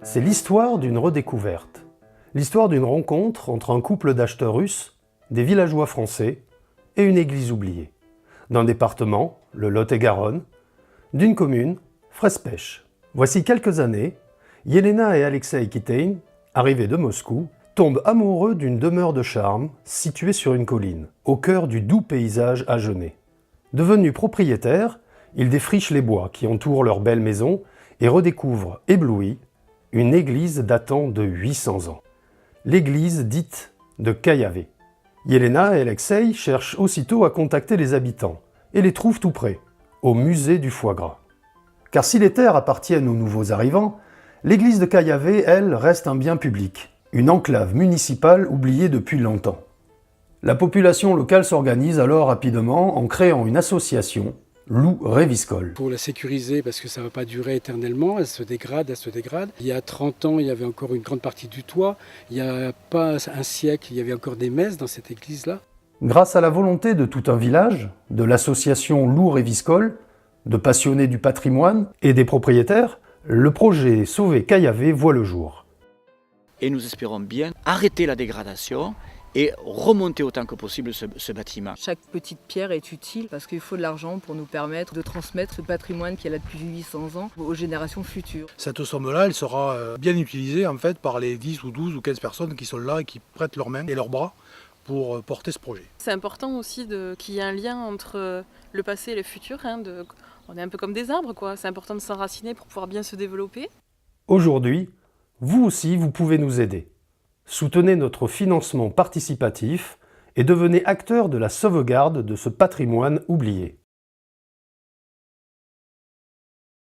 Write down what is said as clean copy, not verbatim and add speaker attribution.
Speaker 1: C'est l'histoire d'une redécouverte. L'histoire d'une rencontre entre un couple d'acheteurs russes, des villageois français et une église oubliée. D'un département, le Lot-et-Garonne, d'une commune, Frespech. Voici quelques années, Yelena et Alexei Kitein, arrivés de Moscou, tombent amoureux d'une demeure de charme située sur une colline, au cœur du doux paysage agenais. Devenus propriétaires, ils défrichent les bois qui entourent leur belle maison et redécouvrent, éblouis, une église datant de 800 ans. L'église dite de Kayave. Yelena et Alexei cherchent aussitôt à contacter les habitants et les trouvent tout près, au musée du foie gras. Car si les terres appartiennent aux nouveaux arrivants, l'église de Kayave, elle, reste un bien public, une enclave municipale oubliée depuis longtemps. La population locale s'organise alors rapidement en créant une association, Loup Réviscol.
Speaker 2: Pour la sécuriser, parce que ça ne va pas durer éternellement, elle se dégrade. Il y a 30 ans, il y avait encore une grande partie du toit. Il n'y a pas un siècle, il y avait encore des messes dans cette église-là.
Speaker 1: Grâce à la volonté de tout un village, de l'association Loup Réviscol, de passionnés du patrimoine et des propriétaires, le projet Sauver Kayave voit le jour.
Speaker 3: Et nous espérons bien arrêter la dégradation et remonter autant que possible ce bâtiment.
Speaker 4: Chaque petite pierre est utile parce qu'il faut de l'argent pour nous permettre de transmettre ce patrimoine qui est là depuis 800 ans aux générations futures.
Speaker 5: Cette somme-là, elle sera bien utilisée en fait par les 10 ou 12 ou 15 personnes qui sont là et qui prêtent leurs mains et leurs bras pour porter ce projet.
Speaker 6: C'est important aussi qu'il y ait un lien entre le passé et le futur. On est un peu comme des arbres, quoi. C'est important de s'enraciner pour pouvoir bien se développer.
Speaker 1: Aujourd'hui, vous aussi, vous pouvez nous aider. Soutenez notre financement participatif et devenez acteur de la sauvegarde de ce patrimoine oublié.